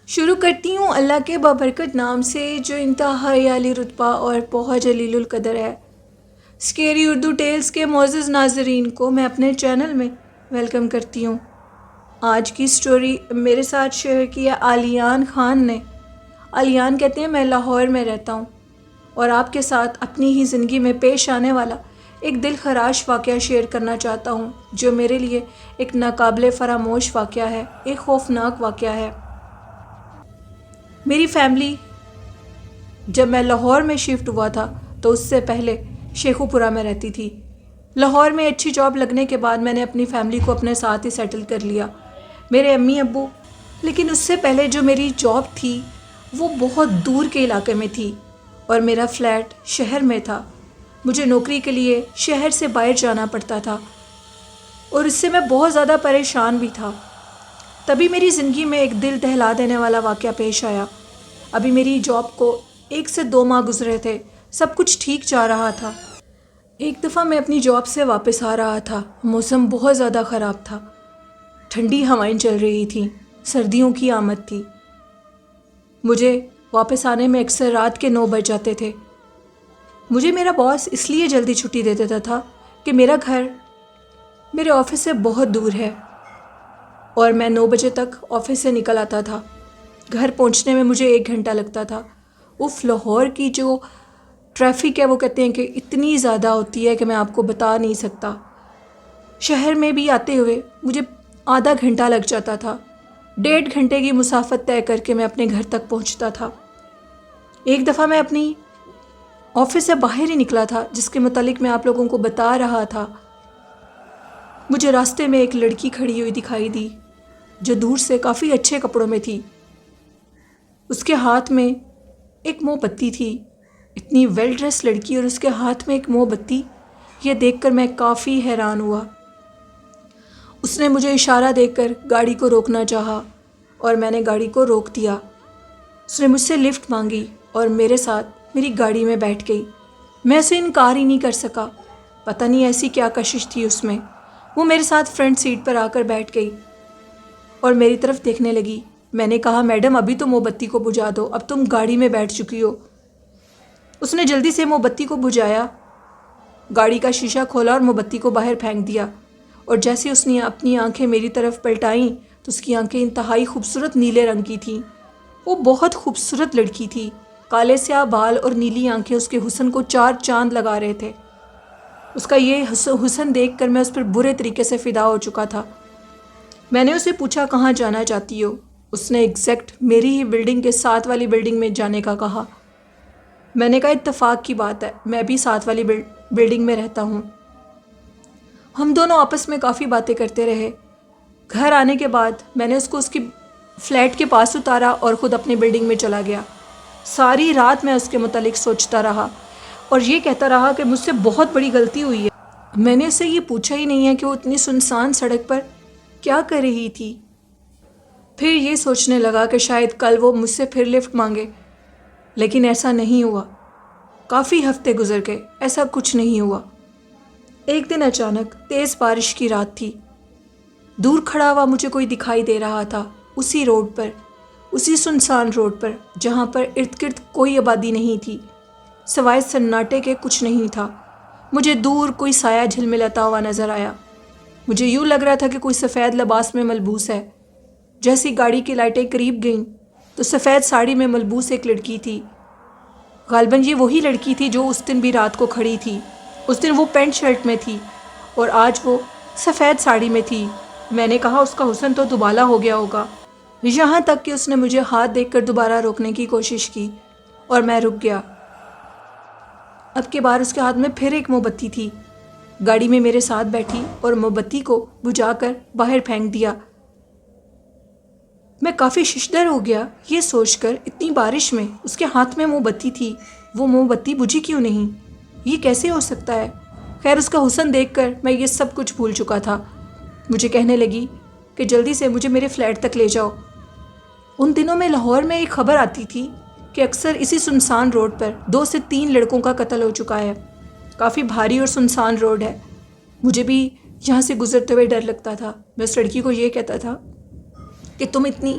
شروع کرتی ہوں اللہ کے بابرکت نام سے جو انتہائی عالی رتبہ اور بہت جلیل القدر ہے۔ اسکیری اردو ٹیلز کے معزز ناظرین کو میں اپنے چینل میں ویلکم کرتی ہوں۔ آج کی سٹوری میرے ساتھ شیئر کی ہے علیان خان نے۔ علیان کہتے ہیں میں لاہور میں رہتا ہوں اور آپ کے ساتھ اپنی ہی زندگی میں پیش آنے والا ایک دل خراش واقعہ شیئر کرنا چاہتا ہوں جو میرے لیے ایک ناقابل فراموش واقعہ ہے، ایک خوفناک واقعہ ہے۔ میری فیملی جب میں لاہور میں شفٹ ہوا تھا تو اس سے پہلے شیخو پورہ میں رہتی تھی۔ لاہور میں اچھی جاب لگنے کے بعد میں نے اپنی فیملی کو اپنے ساتھ ہی سیٹل کر لیا، میرے امی ابو۔ لیکن اس سے پہلے جو میری جاب تھی وہ بہت دور کے علاقے میں تھی اور میرا فلیٹ شہر میں تھا۔ مجھے نوکری کے لیے شہر سے باہر جانا پڑتا تھا اور اس سے میں بہت زیادہ پریشان بھی تھا۔ تبھی میری زندگی میں ایک دل دہلا دینے والا واقعہ پیش آیا۔ ابھی میری جاب کو 1 سے 2 ماہ گزرے تھے، سب کچھ ٹھیک جا رہا تھا۔ ایک دفعہ میں اپنی جاب سے واپس آ رہا تھا، موسم بہت زیادہ خراب تھا، ٹھنڈی ہوائیں چل رہی تھیں، سردیوں کی آمد تھی۔ مجھے واپس آنے میں اکثر رات کے 9 بج جاتے تھے۔ مجھے میرا باس اس لیے جلدی چھٹی دے دیتا تھا کہ میرا گھر میرے آفس سے بہت دور ہے اور میں 9 بجے تک آفس سے نکل آتا تھا۔ گھر پہنچنے میں مجھے 1 گھنٹہ لگتا تھا۔ لاہور کی جو ٹریفک ہے وہ کہتے ہیں کہ اتنی زیادہ ہوتی ہے کہ میں آپ کو بتا نہیں سکتا۔ شہر میں بھی آتے ہوئے مجھے آدھا گھنٹہ لگ جاتا تھا۔ 1.5 گھنٹے کی مسافت طے کر کے میں اپنے گھر تک پہنچتا تھا۔ ایک دفعہ میں اپنی آفس سے باہر ہی نکلا تھا جس کے متعلق میں آپ لوگوں کو بتا رہا تھا۔ مجھے راستے میں ایک لڑکی کھڑی ہوئی دکھائی دی جو دور سے کافی اچھے کپڑوں میں تھی۔ اس کے ہاتھ میں ایک موم بتی تھی، اتنی ویل ڈریس لڑکی اور اس کے ہاتھ میں ایک موم بتی، یہ دیکھ کر میں کافی حیران ہوا۔ اس نے مجھے اشارہ دے کر گاڑی کو روکنا چاہا اور میں نے گاڑی کو روک دیا۔ اس نے مجھ سے لفٹ مانگی اور میرے ساتھ میری گاڑی میں بیٹھ گئی۔ میں اسے انکار ہی نہیں کر سکا، پتہ نہیں ایسی کیا کشش تھی اس میں۔ وہ میرے ساتھ فرنٹ سیٹ پر آ کر بیٹھ گئی اور میری طرف دیکھنے لگی۔ میں نے کہا میڈم ابھی تو موم بتی کو بجھا دو، اب تم گاڑی میں بیٹھ چکی ہو۔ اس نے جلدی سے موم بتی کو بجھایا، گاڑی کا شیشہ کھولا اور موم بتی کو باہر پھینک دیا، اور جیسے اس نے اپنی آنکھیں میری طرف پلٹائیں تو اس کی آنکھیں انتہائی خوبصورت نیلے رنگ کی تھیں۔ وہ بہت خوبصورت لڑکی تھی، کالے سیاہ بال اور نیلی آنکھیں اس کے حسن کو 4 چاند لگا رہے تھے۔ اس کا یہ حسن دیکھ کر میں اس پر برے طریقے سے فدا ہو چکا تھا۔ میں نے اسے پوچھا کہاں جانا چاہتی ہو؟ اس نے ایگزیکٹ میری ہی بلڈنگ کے ساتھ والی بلڈنگ میں جانے کا کہا۔ میں نے کہا اتفاق کی بات ہے، میں بھی ساتھ والی بلڈنگ میں رہتا ہوں۔ ہم دونوں آپس میں کافی باتیں کرتے رہے۔ گھر آنے کے بعد میں نے اس کو اس کی فلیٹ کے پاس اتارا اور خود اپنی بلڈنگ میں چلا گیا۔ ساری رات میں اس کے متعلق سوچتا رہا اور یہ کہتا رہا کہ مجھ سے بہت بڑی غلطی ہوئی ہے۔ میں نے اسے یہ پوچھا ہی نہیں ہے کہ وہ اتنی سنسان سڑک پر کیا کر رہی تھی۔ پھر یہ سوچنے لگا کہ شاید کل وہ مجھ سے پھر لفٹ مانگے، لیکن ایسا نہیں ہوا۔ کافی ہفتے گزر گئے، ایسا کچھ نہیں ہوا۔ ایک دن اچانک تیز بارش کی رات تھی، دور کھڑا ہوا مجھے کوئی دکھائی دے رہا تھا، اسی روڈ پر، اسی سنسان روڈ پر جہاں پر ارد گرد کوئی آبادی نہیں تھی، سوائے سناٹے کے کچھ نہیں تھا۔ مجھے دور کوئی سایہ جھلملاتا ہوا نظر آیا۔ مجھے یوں لگ رہا تھا کہ کوئی سفید لباس میں ملبوس ہے۔ جیسی گاڑی کی لائٹیں قریب گئیں تو سفید ساڑی میں ملبوس ایک لڑکی تھی۔ غالباً یہ وہی لڑکی تھی جو اس دن بھی رات کو کھڑی تھی۔ اس دن وہ پینٹ شرٹ میں تھی اور آج وہ سفید ساڑی میں تھی۔ میں نے کہا اس کا حسن تو دوبالا ہو گیا ہوگا، یہاں تک کہ اس نے مجھے ہاتھ دیکھ کر دوبارہ روکنے کی کوشش کی اور میں رک گیا۔ اب کے بار اس کے ہاتھ میں پھر ایک موم بتی تھی۔ گاڑی میں میرے ساتھ بیٹھی اور موم بتی کو بجھا کر باہر پھینک دیا۔ میں کافی ششدر ہو گیا یہ سوچ کر اتنی بارش میں اس کے ہاتھ میں موم بتی تھی، وہ موم بتی بجھی کیوں نہیں؟ یہ کیسے ہو سکتا ہے؟ خیر اس کا حسن دیکھ کر میں یہ سب کچھ بھول چکا تھا۔ مجھے کہنے لگی کہ جلدی سے مجھے میرے فلیٹ تک لے جاؤ۔ ان دنوں میں لاہور میں ایک خبر آتی تھی کہ اکثر اسی سنسان روڈ پر 2 سے 3 لڑکوں کا قتل ہو چکا ہے۔ کافی بھاری اور سنسان روڈ ہے۔ مجھے بھی یہاں سے گزرتے ہوئے ڈر لگتا تھا۔ میں اس لڑکی کو یہ کہتا تھا کہ تم اتنی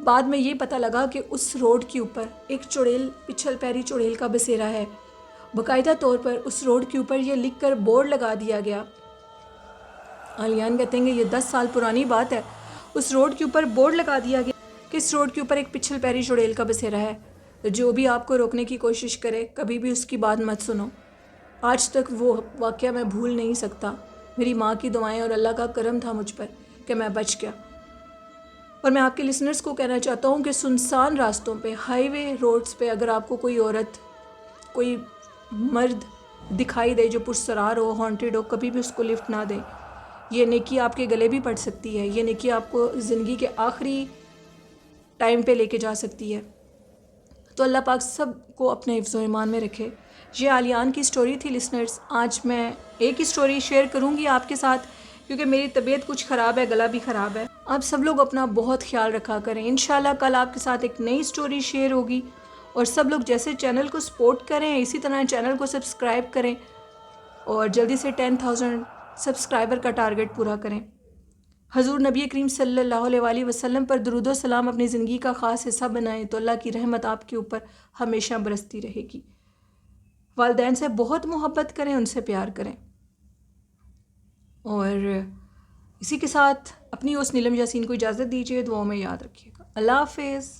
بعد میں یہ پتہ لگا کہ اس روڈ کے اوپر ایک چڑیل، پچھل پیری چڑیل کا بسیرا ہے۔ باقاعدہ طور پر اس روڈ کے اوپر یہ لکھ کر بورڈ لگا دیا گیا۔ عالیان کہتے ہیں کہ یہ 10 سال پرانی بات ہے۔ اس روڈ کے اوپر بورڈ لگا دیا گیا کہ اس روڈ کے اوپر ایک پچھل پیری چڑیل کا بسیرا ہے، جو بھی آپ کو روکنے کی کوشش کرے کبھی بھی اس کی بات مت سنو۔ آج تک وہ واقعہ میں بھول نہیں سکتا۔ میری ماں کی دعائیں اور اللہ کا کرم تھا مجھ پر کہ میں بچ گیا۔ اور میں آپ کے لسنرز کو کہنا چاہتا ہوں کہ سنسان راستوں پہ، ہائی وے روڈز پہ اگر آپ کو کوئی عورت، کوئی مرد دکھائی دے جو پرسرار ہو، ہانٹیڈ ہو، کبھی بھی اس کو لفٹ نہ دیں۔ یہ نیکی آپ کے گلے بھی پڑ سکتی ہے، یہ نیکی آپ کو زندگی کے آخری ٹائم پہ لے کے جا سکتی ہے۔ تو اللہ پاک سب کو اپنے حفظ و ایمان میں رکھے۔ یہ عالیان کی سٹوری تھی لسنرز۔ آج میں ایک ہی سٹوری شیئر کروں گی آپ کے ساتھ کیونکہ میری طبیعت کچھ خراب ہے، گلا بھی خراب ہے۔ آپ سب لوگ اپنا بہت خیال رکھا کریں۔ انشاءاللہ کل آپ کے ساتھ ایک نئی سٹوری شیئر ہوگی، اور سب لوگ جیسے چینل کو سپورٹ کریں اسی طرح چینل کو سبسکرائب کریں اور جلدی سے 10,000 سبسکرائبر کا ٹارگٹ پورا کریں۔ حضور نبی کریم صلی اللہ علیہ وآلہ وسلم پر درود و سلام اپنی زندگی کا خاص حصہ بنائیں تو اللہ کی رحمت آپ کے اوپر ہمیشہ برستی رہے گی۔ والدین سے بہت محبت کریں، ان سے پیار کریں، اور اسی کے ساتھ اپنی اس نیلم یاسین کو اجازت دیجیے۔ دعاؤں میں یاد رکھیے گا۔ اللہ حافظ۔